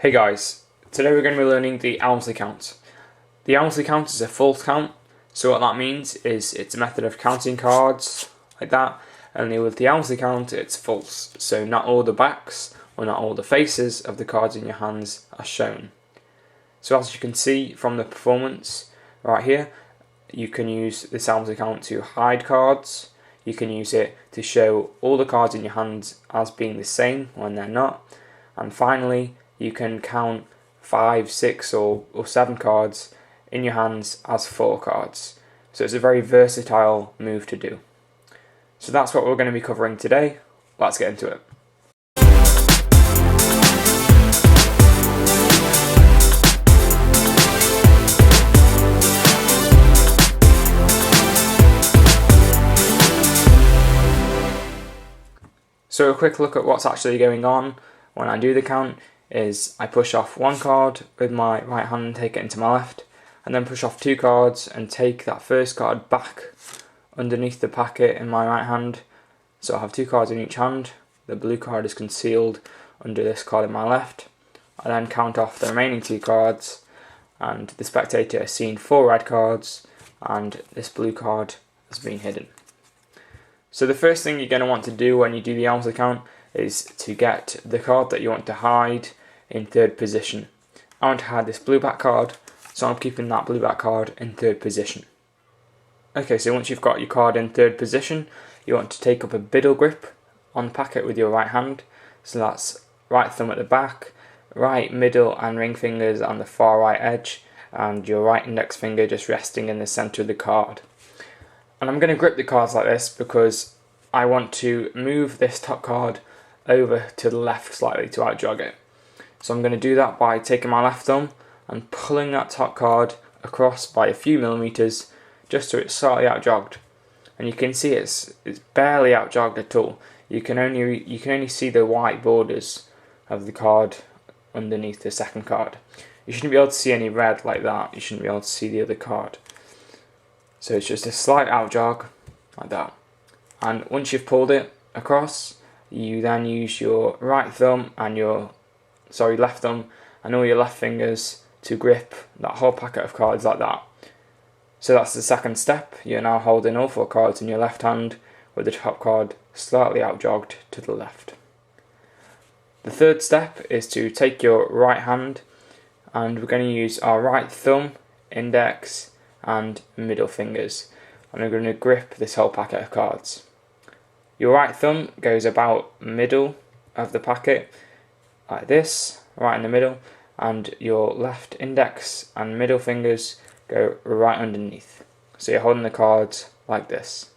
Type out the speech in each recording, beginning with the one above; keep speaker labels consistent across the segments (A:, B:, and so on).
A: Hey guys, today we're going to be learning the Elmsley Count. The Elmsley Count is a false count, so what that means is it's a method of counting cards like that, only with the Elmsley Count it's false, so not all the backs or not all the faces of the cards in your hands are shown. So as you can see from the performance right here, you can use this Elmsley Count to hide cards, you can use it to show all the cards in your hands as being the same when they're not, and finally you can count 5, 6 or 7 cards in your hands as 4 cards. So it's a very versatile move to do. So that's what we're going to be covering today. Let's get into it. So a quick look at what's actually going on when I do the count is I push off one card with my right hand and take it into my left, and then push off 2 cards and take that first card back underneath the packet in my right hand. So I have 2 cards in each hand, the blue card is concealed under this card in my left. I then count off the remaining 2 cards and the spectator has seen 4 red cards and this blue card has been hidden. So the first thing you're going to want to do when you do the Elmsley Count is to get the card that you want to hide in 3rd position. I want to hide this blue back card, so I'm keeping that blue back card in 3rd position. Okay, so once you've got your card in 3rd position, you want to take up a biddle grip on the packet with your right hand. So that's right thumb at the back, right middle and ring fingers on the far right edge, and your right index finger just resting in the centre of the card. And I'm going to grip the cards like this because I want to move this top card over to the left slightly to outjog it. So I'm going to do that by taking my left thumb and pulling that top card across by a few millimeters just so it's slightly outjogged. And you can see it's barely outjogged at all. You can only see the white borders of the card underneath the second card. You shouldn't be able to see any red like that. You shouldn't be able to see the other card. So it's just a slight outjog like that. And once you've pulled it across, you then use your right thumb and left thumb and all your left fingers to grip that whole packet of cards like that. So that's the second step. You're now holding all 4 cards in your left hand with the top card slightly outjogged to the left. The third step is to take your right hand and we're going to use our right thumb, index and middle fingers, and we're going to grip this whole packet of cards. Your right thumb goes about middle of the packet like this, right in the middle, and your left index and middle fingers go right underneath. So you're holding the cards like this.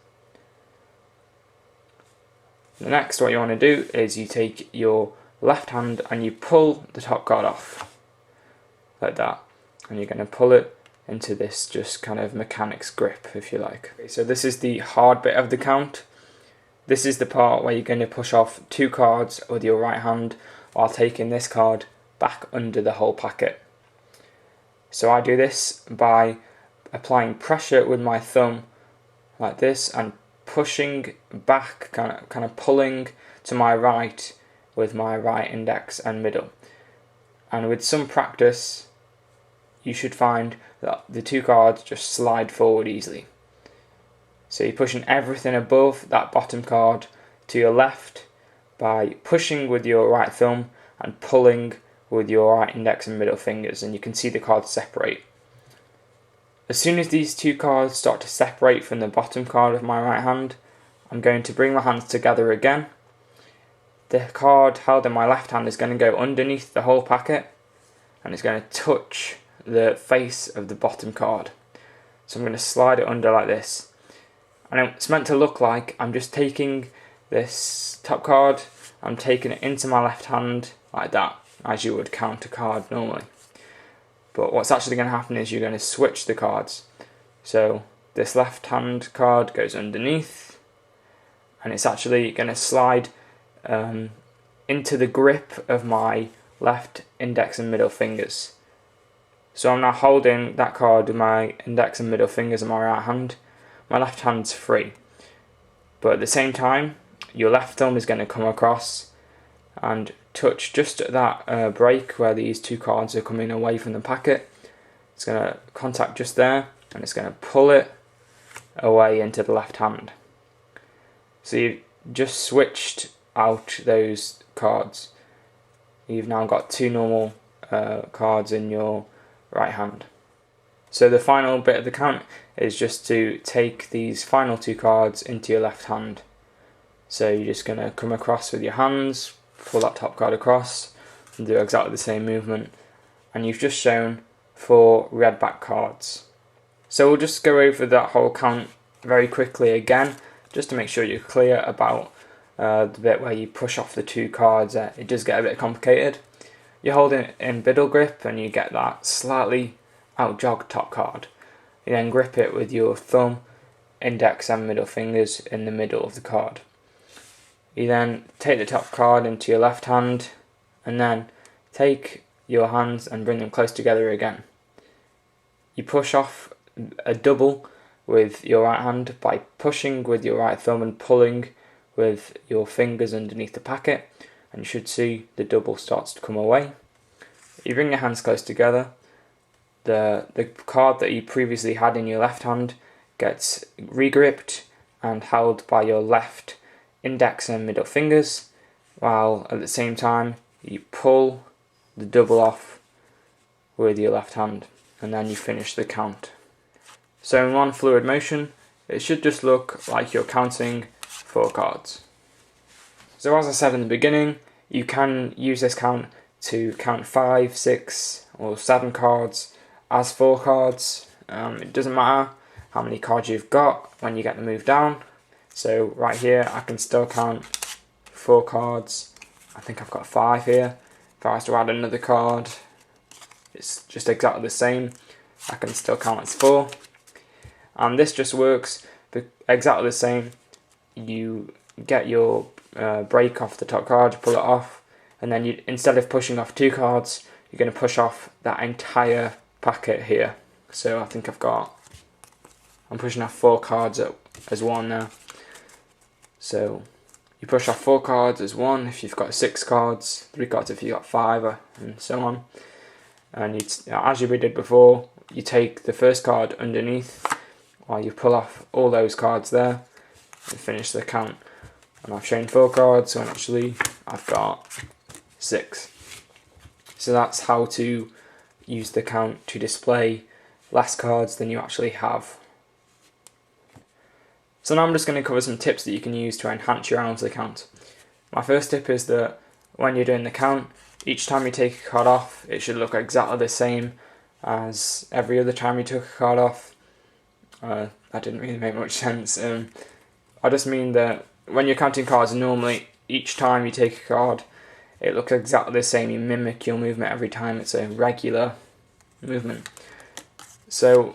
A: The next, what you want to do is you take your left hand and you pull the top card off like that, and you're going to pull it into this just kind of mechanics grip, if you like. Okay, so this is the hard bit of the count. This is the part where you're going to push off 2 cards with your right hand while taking this card back under the whole packet. So I do this by applying pressure with my thumb like this and pushing back, kind of pulling to my right with my right index and middle. And with some practice, you should find that the 2 cards just slide forward easily. So you're pushing everything above that bottom card to your left by pushing with your right thumb and pulling with your right index and middle fingers, and you can see the cards separate. As soon as these 2 cards start to separate from the bottom card of my right hand, I'm going to bring my hands together again. The card held in my left hand is going to go underneath the whole packet and it's going to touch the face of the bottom card. So I'm going to slide it under like this. And it's meant to look like I'm just taking this top card, I'm taking it into my left hand like that, as you would count a card normally. But what's actually going to happen is you're going to switch the cards. So this left hand card goes underneath, and it's actually going to slide into the grip of my left index and middle fingers. So I'm now holding that card with my index and middle fingers in my right hand. My left hand's free. But at the same time, your left thumb is going to come across and touch just at that break where these 2 cards are coming away from the packet. It's going to contact just there, and it's going to pull it away into the left hand. So you've just switched out those cards. You've now got 2 normal cards in your right hand. So the final bit of the count is just to take these final 2 cards into your left hand. So you're just going to come across with your hands, pull that top card across, and do exactly the same movement. And you've just shown 4 red back cards. So we'll just go over that whole count very quickly again, just to make sure you're clear about the bit where you push off the 2 cards. It does get a bit complicated. You hold it in biddle grip and you get that slightly out jogged top card. You then grip it with your thumb, index and middle fingers in the middle of the card. You then take the top card into your left hand and then take your hands and bring them close together again. You push off a double with your right hand by pushing with your right thumb and pulling with your fingers underneath the packet, and you should see the double starts to come away. You bring your hands close together. The card that you previously had in your left hand gets regripped and held by your left index and middle fingers, while at the same time you pull the double off with your left hand, and then you finish the count. So in one fluid motion, it should just look like you're counting 4 cards. So as I said in the beginning, you can use this count to count 5, 6 or 7 cards as 4 cards. It doesn't matter how many cards you've got when you get the move down. So right here I can still count 4 cards. I think I've got 5 here. If I was to add another card, it's just exactly the same. I can still count as 4. And this just works exactly the same. You get your break off the top card, you pull it off, and then you, instead of pushing off 2 cards, you're going to push off that entire packet here. So I think I'm pushing off 4 cards as one now. So you push off 4 cards as one if you've got 6 cards, 3 cards if you've got 5, and so on. And as we did before, you take the first card underneath while you pull off all those cards there and finish the count. And I've shown 4 cards, when actually I've got 6. So that's how to use the count to display less cards than you actually have. So now I'm just going to cover some tips that you can use to enhance your Elmsley count. My first tip is that when you're doing the count, each time you take a card off, it should look exactly the same as every other time you took a card off. That didn't really make much sense. I just mean that when you're counting cards, normally each time you take a card, it looks exactly the same. You mimic your movement every time. It's a regular movement. So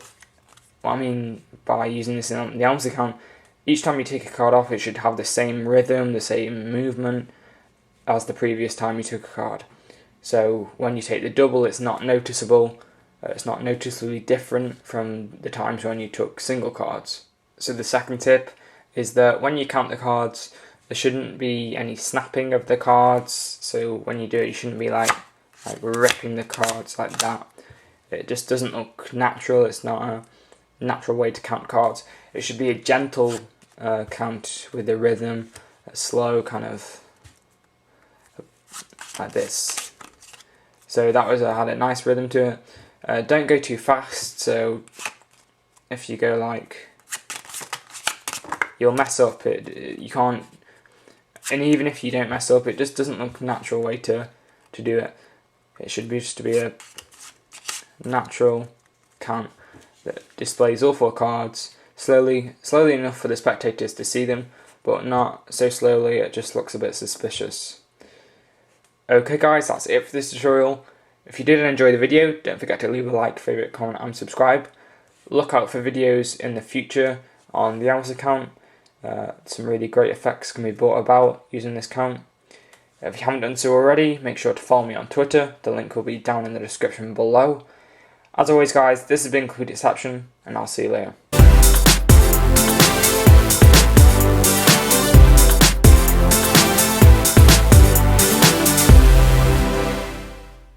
A: what I mean by using this in the Elmsley count, each time you take a card off, it should have the same rhythm, the same movement as the previous time you took a card. So when you take the double, it's not noticeable. It's not noticeably different from the times when you took single cards. So the second tip is that when you count the cards, there shouldn't be any snapping of the cards. So when you do it, you shouldn't be like ripping the cards like that. It just doesn't look natural. It's not a natural way to count cards. It should be a gentle count with a rhythm, a slow kind of like this. So that had a nice rhythm to it. Don't go too fast. So if you go like, you'll mess up. You can't. And even if you don't mess up, it just doesn't look a natural way to do it. It should be just to be a natural count that displays all 4 cards slowly enough for the spectators to see them, but not so slowly it just looks a bit suspicious. Okay guys, that's it for this tutorial. If you did enjoy the video, don't forget to leave a like, favourite, comment and subscribe. Look out for videos in the future on the Elmsley count. Some really great effects can be brought about using this count. If you haven't done so already, make sure to follow me on Twitter. The link will be down in the description below. As always guys, this has been Complete Deception, and I'll see you later.